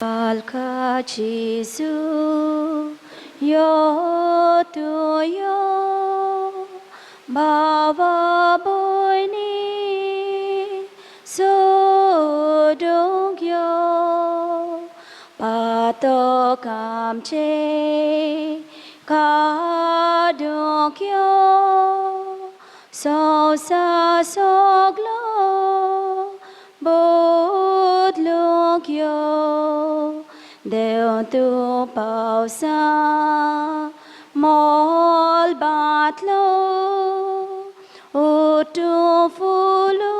Alka Jesu yo tu yo Baba boyni so dong yo Pato kamche ka dong yo so sa so glo bột lô kiều đều tu bảo sa mol bát lô ô tu phu lô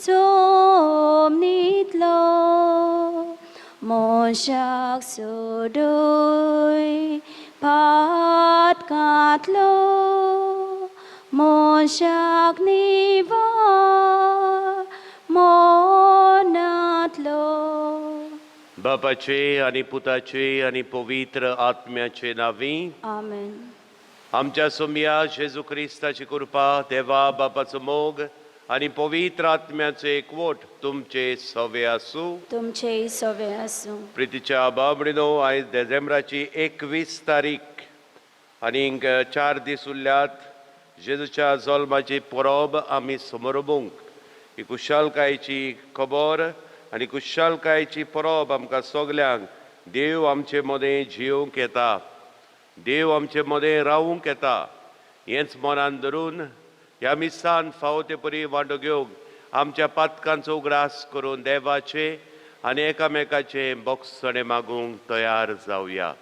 som nít lô môn sắc su đôi bát cát lô môn sắc ni va बापाचे आणि पुताचे आणि पवित्र आत्म्याचे नावी आमेन. आमच्या सोम्या जेजू ख्रिस्ताची कृपा देवा बापाचो मोग आणि पवित्र आत्म्याचे एकवट तुमचे सवे आसूं. तुमचे सवे आसूं. प्रितीच्या बाबडीनो आयज डिसेंबराची 21 तारीख आणि 4 दीस उरल्यात जेजूच्या जल्माची परब आमी समोरबूंक ही कुशलकायेची खबर आणि कुशलकायेची परब आमकां सगल्यांक देव आमचे मदें जियोवंक येता, देव आमचे मदें रावूंक येता हेंच मनान धरून ह्या मिसान फावो ते परी वांटो घेवंक आमच्या पातकांचो उगडास करून देवाचे आनी एकामेकाचे बोगसणे मागूंक तयार जावया.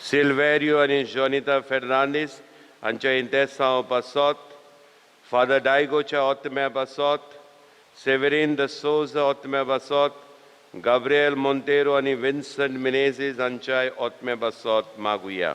Silverio आणि Jonita Fernandes हांच्या इंतेसांव पासत, फादर डायगोच्या आत्म्या पासत, सेवेरिन द सोजा आत्म्या पासत, गाब्रिएल मोंतेरो आणि विन्संट मिनेझीस हांच्या आत्म्या पासत मागुया.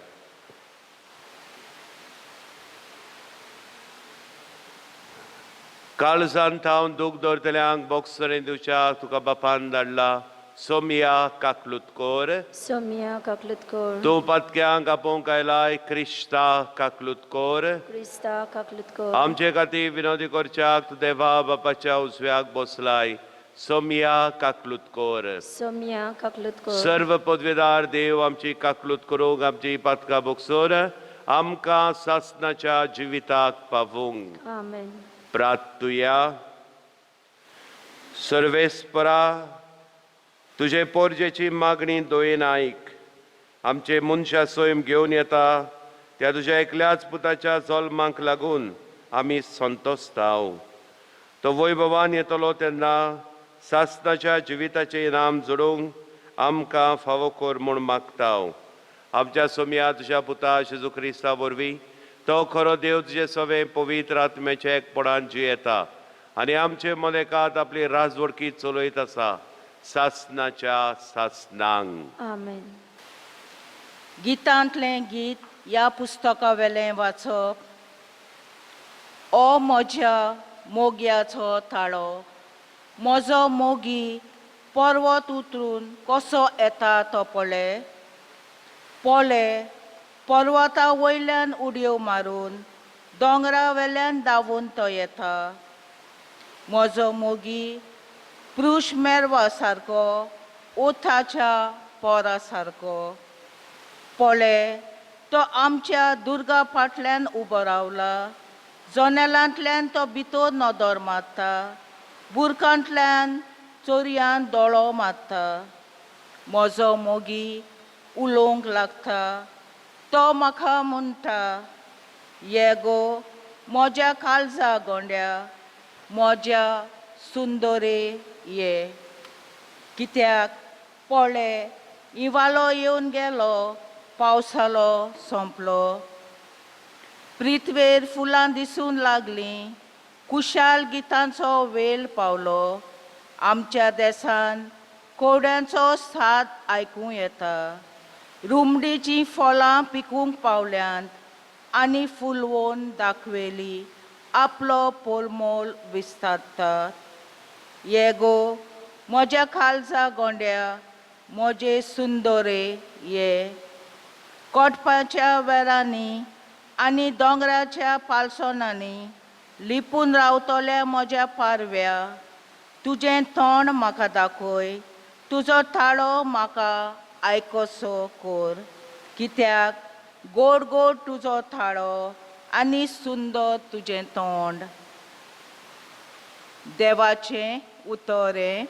काळजांत हांव दूख दवरतल्यांक बोगसणे दिवच्याक तुका बापान धाडला. सोम्या काकलुतकोर, सोम्या काकलुतकोर, तूं पातक्यांक आपोवंक आयलाय. क्रिस्ता काकलुतकोर, क्रिस्ता काकलुतकोर, आमचे खातीर विनोदी करच्याक तूं देवा बापाच्या उजव्याक बसलाय. सोम्या काकलुतकोर, सोम्या काकलुतकोर, सर्व पदवीदार देव आमची काकलूत करूंक आमची पातकां बोगसोर आमकां सासणाच्या जिविताक पावूंक. आमेन. प्रार्थुया. सर्वेस्परा, तुझे पोरजेची मागणी दोयेन आयक. आमचे मनशा सोयम घेवन येता त्या तुज्या एकल्याच पुताच्या जल्माक लागून आमी संतोस्ताव. तो वैभवान येतलो तेन्ना सासणाच्या जिविताचें इनाम जोडूंक आमकां फावो कर म्हूण मागताव. आमच्या सोम्या तुज्या पुता जेजू ख्रिस्ता वरवीं तो खरो देव तुजे सवे पवित्र आत्म्याच्या एकपणान जियेता आनी आमचे मदेकांत आपली राजवडकी चलयत आसा सासणाच्या सासणांक. आमेन. गितांतलें गीत ह्या पुस्तका वेलें वाचप. ओ म्हज्या मोग्याचो ताळो, म्हजो मोगी पर्वत उतरून कसो येता तो पळय. पळय, पर्वता वयल्यान उडयो मारून दोंगरा वेल्यान धांवून तो येता. म्हजो मोगी पुरुश मेरवा सारको, ओथाच्या पोरा सारको. पळय, तो आमच्या दुर्गा फाटल्यान उबो रावला. जनेलांतल्यान तो भितर नदर मारता, बुरकांतल्यान चोरयान दोळो मारता. म्हजो मोगी उलोवंक लागता, तो म्हाका म्हणटा, ये गो म्हज्या काळजा गोंड्या, म्हज्या सुंदरे ये. कित्याक पळय, हिंवाळो येवन गेलो, पावसालो सोंपलो. पृथ्वेर फुलां दिसून लागलीं, कुशाल गितांचो वेळ पावलो. आमच्या देसान कोड्यांचो साद आयकूं येता. रुमडीचीं फळां पिकूंक पावल्यांत आनी फुलवून दाखवेली आपलो पोलमोल विस्तारतात. ये गो म्हज्या काळजा गोंड्या, म्हजे सुंदरे ये. कोटपाच्या वेळांनी आनी दोंगराच्या पालसोनांनी लिपून रावतल्या म्हज्या पारव्या तुजें तोंड म्हाका दाखय, तुजो ताळो म्हाका आयकोसो कोर, कित्याक गोड गोड तुजो ताळो आनी सुंदर तुजें तोंड. देवाचें उतोरें.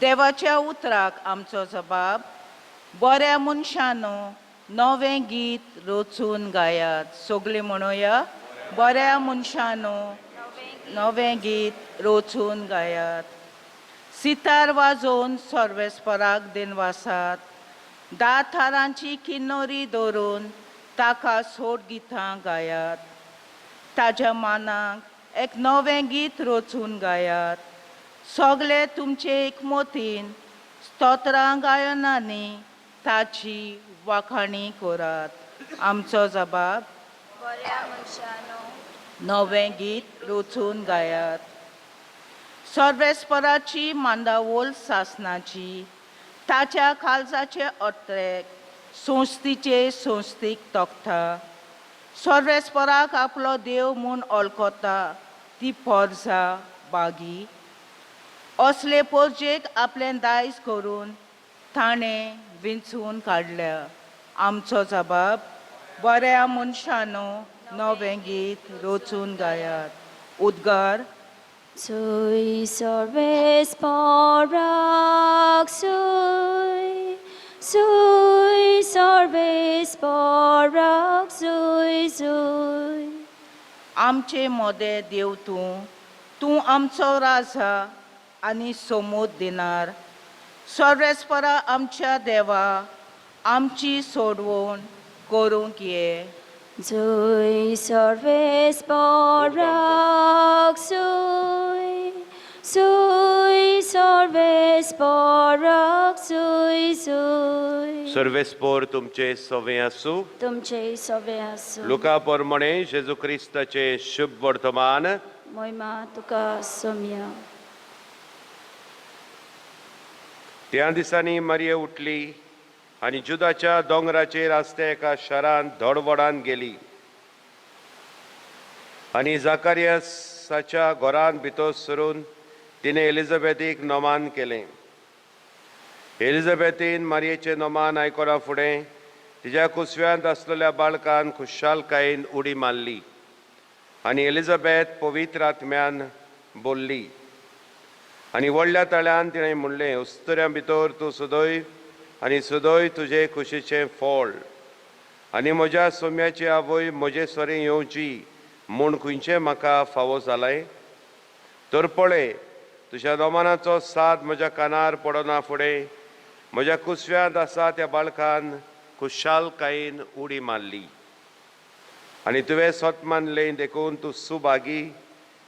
देवाच्या उतराक आमचो जबाब. बऱ्या मनशानो नवें गीत रचून गायात. सगळीं म्हणुया, बऱ्या मनशानो नवें गीत रचून गायात. सितार वाजोवन सर्वेस्पराक दिनवासात. दाथारांची किन्नोरी दवरून ताका सोड गितां गायात. ताज्या मानाक एक नवें गीत रचून गायात. सगळे तुमचे एकमतीन स्तोत्रां गायनांनी ताची वाखाणी करात. आमचो जबाब. बऱ्या मनशानो नवें गीत रचून गायात. सर्वेस्पराची मांडावोल सासनाची ताच्या काळजाचे अत्रेक संस्थीचे संस्थीक तोखता. सर्वेस्पराक आपलो देव म्हूण वळखता ती पोरजा बागी. असले पोरजेक आपलें दायज करून ताणें विंचून काडल्या. आमचो जबाब. बऱ्या मनशानो नवें गीत रचून गायात. उद्गार. Sui sorbes porak sui, sui sorbes porak sui sui. आमचे मोदे देव तूं आमचो राजा आनी सोमोद दिनार. सर्वेस्परा आमच्या देवा आमची सोडवण करूंक ये. Sui sorbes porak sui, sui sorbes porak sui sui. सर्वेस्पोर तुमचे सवे आसूं. तुमचे सवे आसूं. लुका पोरमणे जेजू क्रिस्ताचे शुभ वर्तमान. महिमा तुका सोम्या. त्या दिसांनी मारिये उठली आनी जुदाच्या दोंगराचेर आसते एका शारांत धडवडान गेली आनी जाकारियासाच्या घरांत भितर सरून तिणें एलिझाबेथीक नोमान केलें. एलिझाबेथीन मारयेचें नोमान आयकना फुडें तिच्या कुसव्यांत आसलेल्या बाळकान खुशालकायेन उडी मारली आनी एलिझाबेथ पवित्र आत्म्यान बोल्ली आनी व्हडल्या तळ्यान तिणें म्हणलें, उस्तुऱ्या भितर तूं सदय आनी सदय तुजे खुशेचें फळ आनी म्हज्या सोम्याची आवय म्हजे सोरे येवची म्हूण खंयचें म्हाका फावो जालें. तर पळय, तुज्या नोमानाचो साद म्हज्या कानार पडना फुडें म्हज्या कुसव्यांत आसा त्या बाळकान खुशालकायेन उडी मारली आनी तुवें सोतमानलें देखून तूं सुभागी,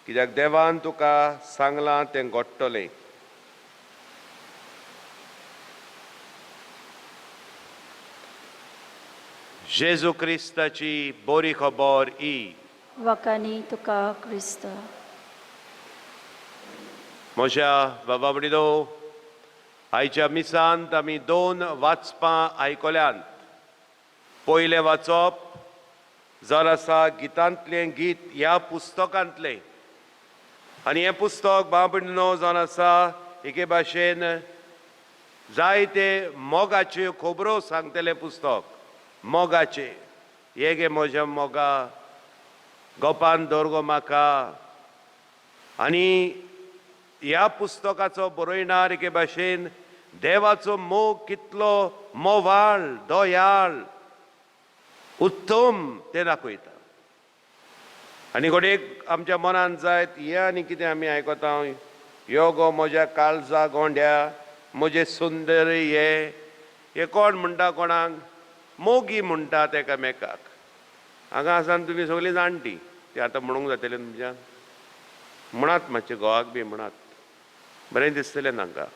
कित्याक देवान तुका सांगलां तें घडटलें. जेजू क्रिस्ताची बरी खबर ही. वकानी तुका क्रिस्त. म्हज्या बाबा भयणीनो, आयच्या मिसांत आमी 2 वाचपां आयकल्यांत. पयलें वाचप जर आसा गितांतलें गीत ह्या पुस्तकांतलें आनी हें पुस्तक बाबा भयणीनो जावन आसा एके भाशेन जायते मोगाच्यो खबरो सांगतलें पुस्तक. मोगाचे हे गे म्हज्या मोगा, गोपान दवरगो म्हाका. आनी ह्या पुस्तकाचो बरयणार एके भाशेन देवाचो मोग कितलो मोवाळ, दोयाळ, उत्तम तें दाखयता. आनी घडयेक आमच्या मनांत जायत हें आनी कितें आमी आयकता, यो गो म्हज्या काळजा गोंड्या, म्हजे सुंदर हे कोण म्हणटा कोणाक? मोगी म्हणटात एकामेकाक. हांगा आसान तुमी सगळीं जाणटी, ती आतां म्हणूंक जातलें तुमच्यान. म्हणात मातशें घोवाक बी म्हणात, बरें दिसतलें तांकां.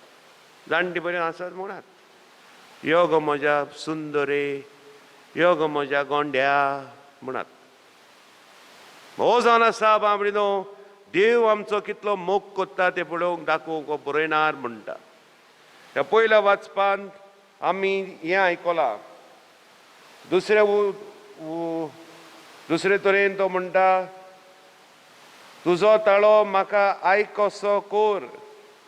जाणटी बरें आसात म्हणात, यो गो म्हज्या सुंदरे, यो गो म्हज्या गोंड्या म्हणात. हो जावन आसा बाबडीनो देव आमचो कितलो मोग कोत्ता तें पळोवंक दाखोवंक हो बरयणार म्हणटा. ह्या पयल्या वाचपांत आमी हें आयकलां. दुसरे तरेन तो म्हणटा, तुजो ताळो म्हाका आयकोसो कोर,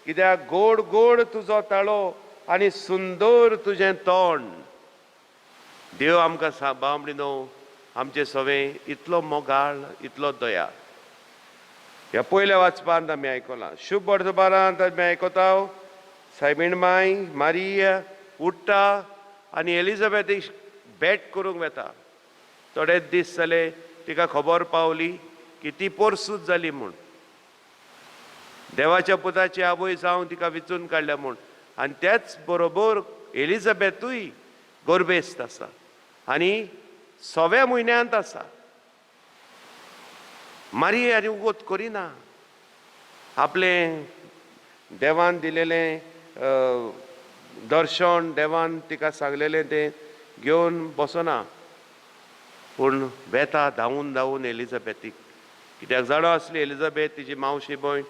कित्याक गोड गोड तुजो ताळो आनी सुंदर तुजें तोंड. देव आमकां बामणिनो आमचे सवें इतलो मोगाळ, इतलो दया. ह्या पयल्या वाचपांत आमी आयकलां. शुभ वर्तमानांत आमी आयकता सायबीण माय मारिया उठ्ठा आनी एलिझाबेथीक भेट करूंक वता. थोडेच दीस जाले तिका खबर पावली की ती पोरसूत जाली म्हूण. देवाच्या पुताची आवय जावन तिका विचून काडल्या म्हूण. आनी त्याच बरोबर एलिझाबेथूय गर्भेस्त आसा आनी 6व्या म्हयन्यांत आसा. मारिया आनी उगोत करिना. आपलें देवान दिलेलें दर्शन, देवान तिका सांगलेलें तें घेवन बसना, पूण वेता धांवून धांवून एलिझाबेथीक. कित्याक जाणो आसली एलिझाबेथ तिची मावशी भयण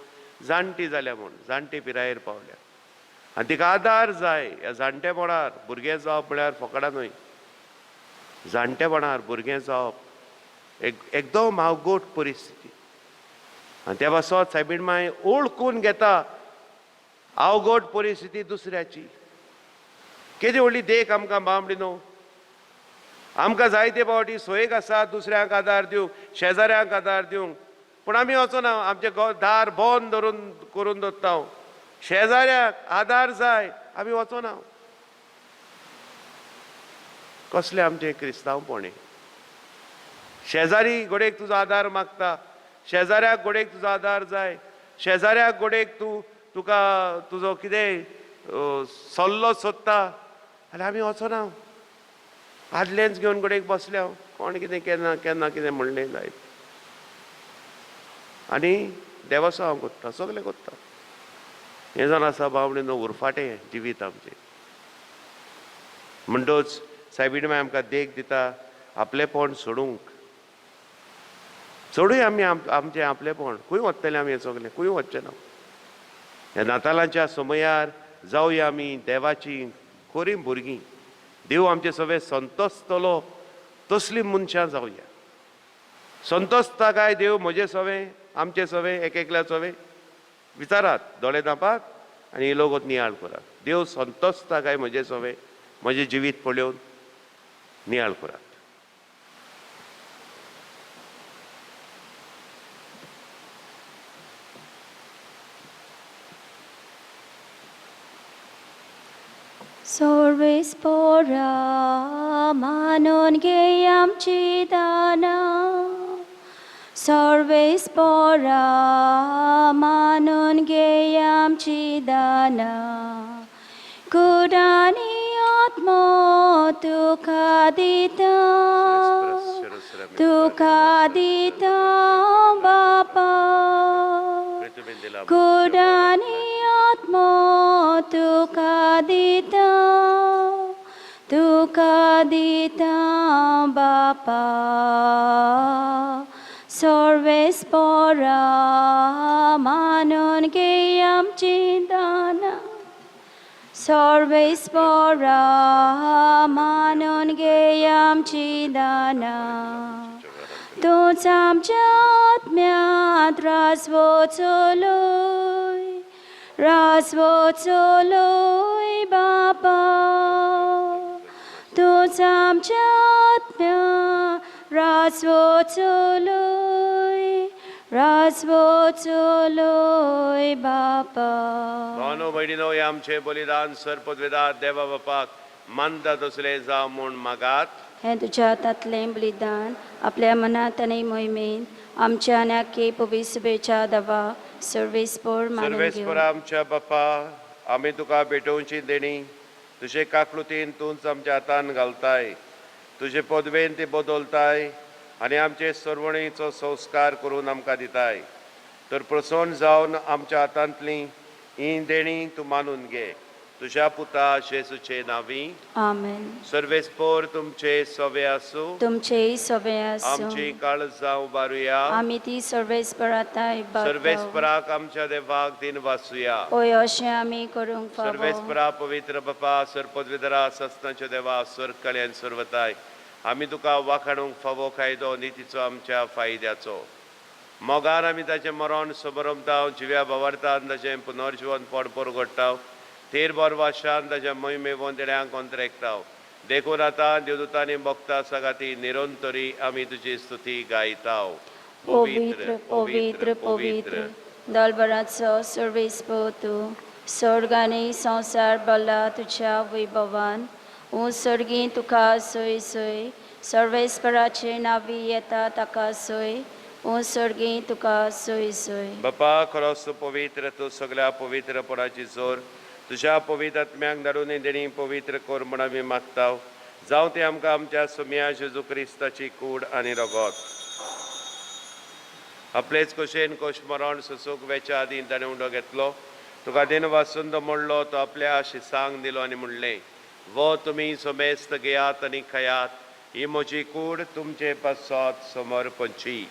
जाणटी जाल्या म्हूण, जाणटे पिरायेर पावल्या आनी तिका आदार जाय. ह्या जाणटेपणार भुरगें जावप म्हळ्यार फकाणां न्हय. जाणटेपणार भुरगें जावप एकदम आवगोट परिस्थिती. आनी त्या पासत सायबीण माय ओळखून घेता आवगोट परिस्थिती दुसऱ्याची. केदी व्हडली देख आमकां बामणिनो. आमकां जायते फावटी सोयेक आसा दुसऱ्यांक आदार दिवंक, शेजाऱ्यांक आदार दिवंक, पूण आमी वचना. आमचें दार बंद करून दवरता. शेजाऱ्याक आदार जाय, आमी वचना. कसलें आमचें क्रिस्तांवपणी. शेजारी घोडेक तुजो आदार मागता, शेजाऱ्याक घोडेक तुजो आदार जाय, शेजाऱ्याक घोडेक तुका तुजो कितें सल्लो सोदता आनी आमी वचना. आदलेंच घेवन घोडेक बसल्या. कोण कितें केन्ना केन्ना कितें म्हणलें जायत. आनी देवाचो हांव कोत्ता, सगलें कोत्ता. हें जावन आसा बावडे न्हू उरफाटें जिवीत आमचें. म्हणटच सायबीण माय आमकां देख दिता आपलेपण सोडूंक. सोडूय आमी आमचें आपलेपण. खंय वतलें आमी हें सगलें? खंय वचचें ना. ह्या नातालांच्या समयार जावया आमी देवाची खरीं भुरगीं. देव आमचे सगळे संतोसतलो तसलीं मनशां जावया. संतोसता काय देव म्हजें सवें, आमचें सवें, एकल्या सवें? विचारात, दोळे धांपात आनी इलोगोत नियाळ करात. देव संतोसता काय म्हजें सवें, म्हजें जिवीत पळोवन? नियाळ करात. सर्वेस्परा मानून घे आमची दानां. सर्वेस्परा मानून घे आमची दानां. कुडानी आत्मा तुका दिता, तुका दिता बापा. कुडानी आत्मा तुका दिता, तुका दिता बापा. सर्वेस्परा मानून घे आमची दानां. सर्वेस्परा मानून घे आमची दानां. तूंच आमच्या आत्म्यांत रासवो चलोय, रासवो चलोय बापा. तूंच आमच्या आत्म्यांत रासवो चलोय, रासवो चलोय बापा. भावनो भयणीनो, हे आमचें बलिदान सरपदवेदार देवा बापाक मानता तसलें जावं म्हूण मागात. हें तुज्या हातांतलें बलिदान आपल्या मनांत आनी मोहिमेन आमच्या आनी पवित्रच्या दवा सर्वेस्पर मानून सर्वेस्पर घेवं. आमच्या बापा, आमी तुका भेटोवची देणी तुजे काकलुतीन तूंच आमच्या हातान घालताय. तुजे पदवेन ती बदलताय आनी आमचे सर्वणीचो संस्कार करून आमकां दिताय. तर प्रसन्न जावन आमच्या हातांतली ही देणी तूं मानून घे तुझ्या पुता जेसूचे नावी आमेन. सर्वेस्पोर तुमचे सोवे आसूं तुमचेही सवे आसूं. आमची काळजां उबारुया आमी ती सर्वेस्पराता इबादतां. सर्वेस्पराक आमच्या देवाक दिन वाचुया ओय अशें आमी करूंक फावो. सर्वेस्परा पवित्र बापा सरपदविदरा सस्नाच्या देवा सर कल्याण सर्वताय आमी तुका वाखाणूंक फावो कायदो नितीचो आमच्या फायद्याचो मोगार आमी ताचें मरण सबरमता जिव्या भावार्थान ताचें पुनर्जीवन पडपोर घडटा तेर बरवाशान ताच्या मोहिमे वंदड्यांक अंतरेकता देखून आतां देवदूतांनी भक्तां सगाती निरंतरी आमी तुजी स्तुती गायता पवित्र पवित्र पवित्र दलबराचो सर्वेस्पो तूं सर्ग आनी संवसार भला तुज्या वैभवान सर्गी तुका सोय सोय सर्वेस्पराचे नावी येता ताका सोय सर्गी तुका सोय सोय. बापा खरोच पवित्र तूं सगळ्या पवित्रपणाची जोर तुज्या पवित्र आत्म्याक धाडून देणी पवित्र कोर म्हण आमी मागता जावं ते आमकां आमच्या सोम्या जेजू क्रिस्ताची कूड आनी रगत आपलेच कशेन कश मरण सुसूक वेच्या आदीं ताणें उंडो घेतलो तुका दिन वासून तो म्हणलो तो आपल्या शिसांक दिलो आनी म्हणलें वो तुमी सोमेस्त घेयात आनी खयात ही म्हजी कूड तुमचे पासत समर्पणची.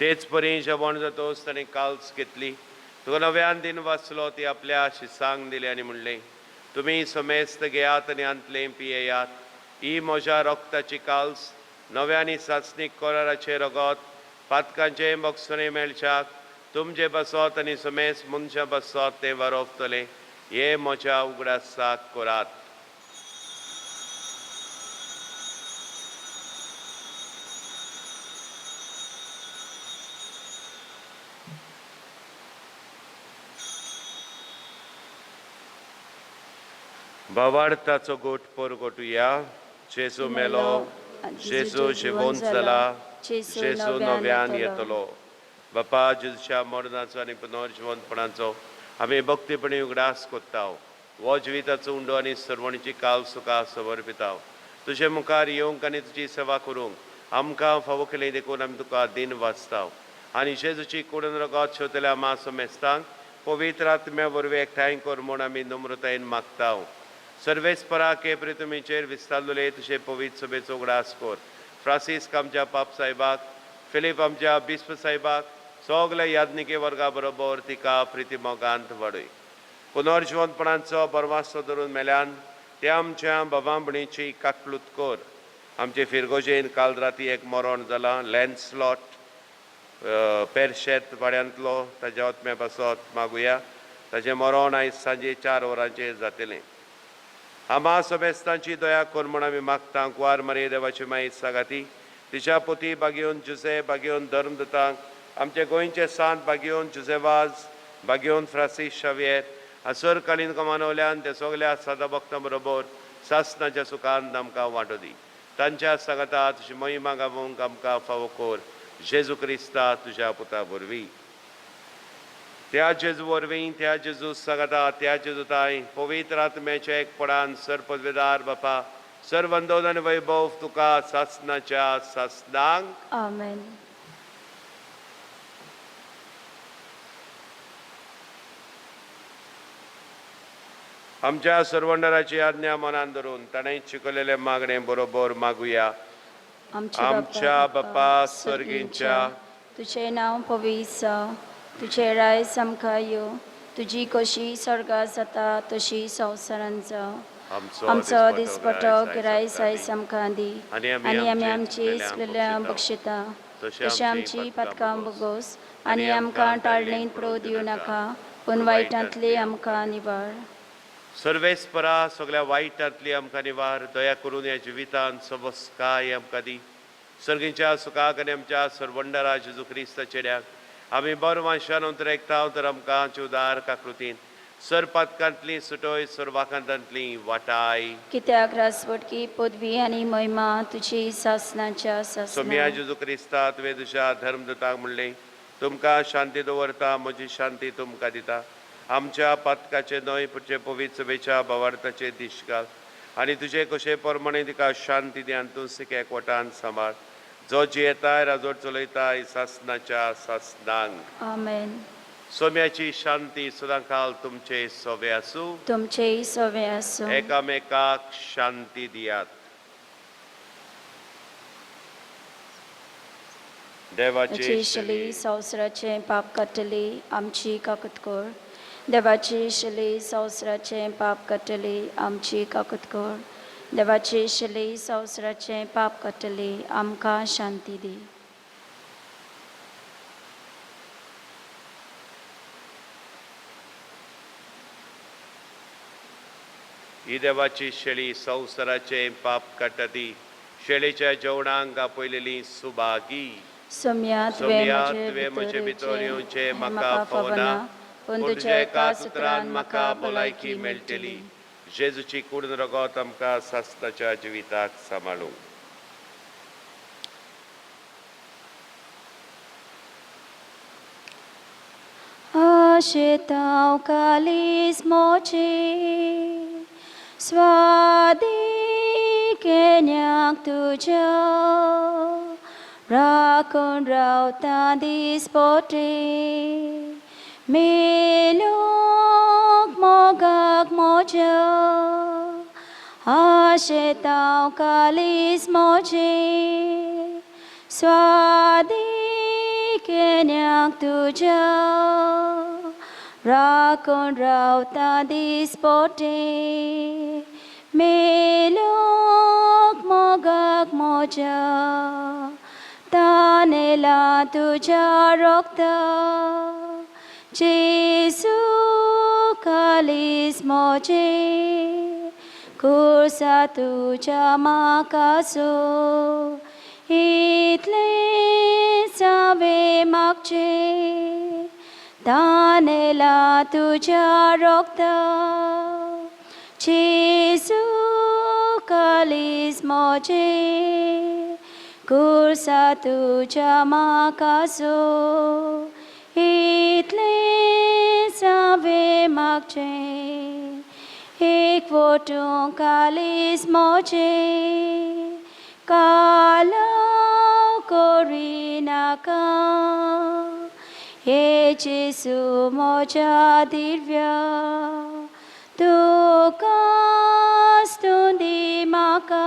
तेच परी जेवण जातोच ताणें काल्स घेतली तुका नव्यान दिन वाचलो ती आपल्या शिसांक दिली आनी म्हणलें तुमी समेस्त घेयात आनी अंतलें पियेयात ही म्हज्या रक्ताची काल्स नव्यानी साचणीक कोराराचें रगत पातकांचें बक्षणे मेळच्याक तुमचे बसत आनी समेस्त मनशां बसत तें वारोवतलें हे म्हज्या उगडासाक करात. भावार्थाचो गोट परगोटुया जेजू मेलो जेजू जिवंत जाला जेजू नव्यान येतलो. बापा जेजूच्या मरणाचो आनी पुनर्जिवंतपणाचो आमी भक्तीपणी उगडास कोत्ता हो जिविताचो उंडो आनी सर्वणीची काल सुका समर्पिता तुजे मुखार येवंक आनी तुजी सेवा करूंक आमकां फावो केलें देखून आमी तुका दिन वाचता आनी जेजूची कूडून रगत शेवतल्या मासो मेस्तांक पवित्र आत्म्या वरवीं एकठांय कर म्हूण आमी नम्रतायेन मागता. सर्वेस्परा के प्रितुमीचेर विस्तारलेले तुजे पवित्र सभेचो उगडास कर. फ्रांसीस आमच्या पाप साहेबाक फिलीप आमच्या बिस्प साहेबाक सगल्या याज्ञिके वर्गा बरोबर तिका प्रिती मोगांत वाडय. पुनर्जिवंतपणाचो बरवासो धरून मेल्यान ते आमच्या भावां भणीची काकलूत कर. आमचे फिरगोजेन काल राती एक मरण जालां लॅन्सलॉट पेरशेत वाड्यांतलो ताच्या आत्म्या पासत मागुया ताचें मरण आयज सांजे 4 वरांचेर जातलें. आमा समेस्तांची दया कर म्हूण आमी मागता. कुंवार मारये देवाची माई सागाती तिच्या पोती बागेवन जुसे बागेवन धर्मदतांक आमचे गोंयचे सांत बागेवन जुसेवाज बागेवन फ्रांसीस शावियर आसर कालीन कमानवल्यान ते सगल्या सादा भक्तां बरोबर सासणाच्या सुखांत आमकां वांटो दी. तांच्या सांगाता तुजी महिमा गावूंक आमकां फावो कर जेजू क्रिस्ता तुज्या पुता वरवीं. त्या जेजू वरवीं त्या जेजू सांगाता त्या जेजूताय पवित्र आत्म्याच्या एकपणान सरपदवेदार बापा सर्वंदोन आनी वैभव तुका सासणाच्या सासणांक आमेन. आमच्या सर्वंडराची आज्ञा मनान धरून ताणें शिकयलेले मागणे बरोबर मागुया. आमच्या बापा स्वर्गींच्या तुझे नांव पवित्र तुझे राय आमकां यो तुजी कशी स्वर्गांत जाता तशी संवसारांत जावं. आमचो दिसपटो गिराय सायज आमकां दी आनी आमी आमची इश्टल्या बक्षिता तशी आमची पातकां बगोस आनी आमकां टाळणेंत पडोवं दिवं नाका पूण वायटांतली आमकां निवार. सर्वेस्परा सगळ्या वायटांतली आमकां निवार दया करून ह्या जिवितांत सबस्काय आमकां दी. सर्गीच्या सुखाक आनी आमच्या सर्वंडरा जेजू क्रिस्ता चेड्याक आमी बरो वांशान अंतरेकता तर आमकां उदार काकृतीन सर पातकांतली सुटोय सर वाखांतांतली वाटाय. कित्याक रासवटकी पदवी आनी महिमा तुजी सासणाच्या सोम्या जेजू क्रिस्ता तुवें तुज्या धर्मदताक म्हणलें तुमकां शांती दवरता म्हजी शांती तुमकां दिता. आमच्या पातकाचे न्हय पुढचे पवित्र सभेच्या भावार्थाचे दिश घाल आनी तुजे कशे प्रमाणे तिका शांती दियान तूं सिक एकवटान सांबाळ जो जियेताय राजवट चलयताय सासनाच्या सासनांक आमेन. सोम्याची शांती सदांकाल तुमचे सोबे आसूं तुमचेही सवे असो. एकामेकाक शांती दियात. देवाची शली संवसाराचे पाप कटली आमची काकुतकोर. देवाची शली संवसाराचे पाप कटली आमची काकुतकोर. देवाची शली संवसाराचे पाप कटली आमकां शांती दी. ही देवाची शेळी संवसाराचे पाप काटती शेळीच्या जेवणांक आपयलेली सुभागी सोम्या तुवे म्हजे भितर येवचे म्हाका पवना पूण तुज्या एकाच उतरान म्हाका भलायकी मेळटली. जेजूची कूड रगत आमकां सासनाच्या जिविताक सांबाळूं. आशेतांव कालीस मोचे स्वादी केन्याक तुज्या राखून रावता दीस पोटे मेलोक मोगाक मोज्या आशेतांव कालीस मोचे स्वादी केन्याक तुज्या राखून रावता दीस पोटे मेलोक मोगाक मोज्या तानेला तुज्या रोगता जेसू कालीस मोजे खुर्सा तुज्या म्हाकासो इतले सावे मागचे तानेला तुज्या रोगता जेसू कालीस मोजे खुर्सा तुज्या म्हाकासो इतले सावे मागचे एक वोटूं कालीस मोजे कालो कोरी नाका हे जेसू मोज्या दिव्या तुका स्तुती म्हाका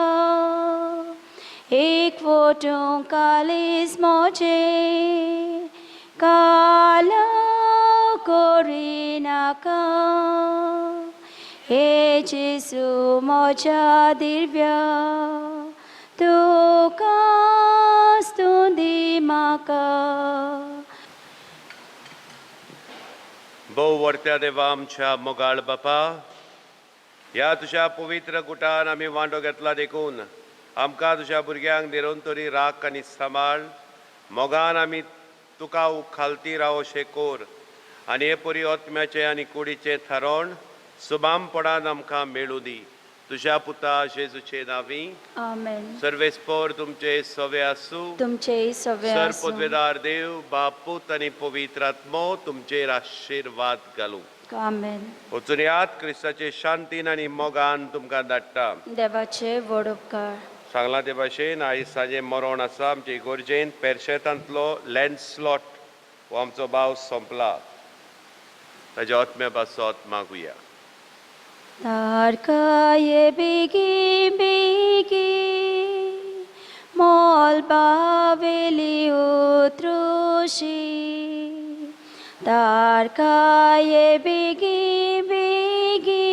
एक वोटूं कालीस मोजे कालो कोरी नाका हे जेसू मोज्या दिव्या तुका स्तुती म्हाका. भोव वर्त्या देवा आमच्या मोगाळ बापा ह्या तुज्या पवित्र गुटान आमी वांटो घेतला देखून आमकां तुज्या भुरग्यांक निरंतरी राख आनी सांबाळ मोगान आमी तुका उखालती राव अशें कोर आनी हे परी आत्म्याचें आनी कुडीचें थारोण सुबामपणान आमकां मेळूं दी. तुज्या पुता जेजूचे नांवी आमेन. सर्वेस्पर तुमचे सवे आसूं. तुमचेही सवे सर आसूं. पदवेदार देव बाप पूत आनी पवित्र आत्मो तुमचेर आशिर्वाद घालूं. आमेन. वचून यात क्रिस्ताचे शांतीन आनी मोगान तुमकां धाडटा. देवाचे व्हड उपकार. सांगला ते भाशेन आयज सांजे मरण आसा आमच्या इगोर्जेन पेरशेतांतलो लँडस्लॉट हो आमचो भाव सोंपला. ताच्या आत्म्या पासत मागुया. तारकाये बेगी बेगी मोल बावेली उतरुशी तारकाये बेगी बेगी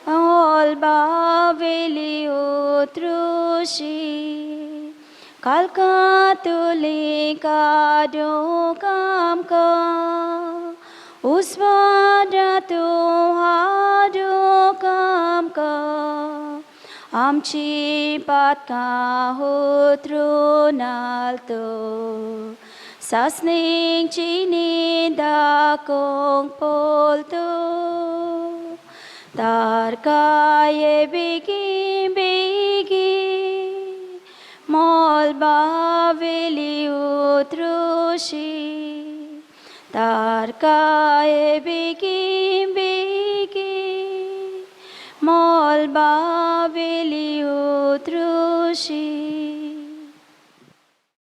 मोल बावेली उतरुशी कालका तुली काडू कामका उस्वादा तू हाडू कामका आमची पातकां उतरून आलतो सासणीक चिनी दाखोवंक पोलतो तारकाये बेगी बेगी मोल बावेली उतरुशी তার কায়ে বিকি বিকি মল বাবেলি উদ্রুষি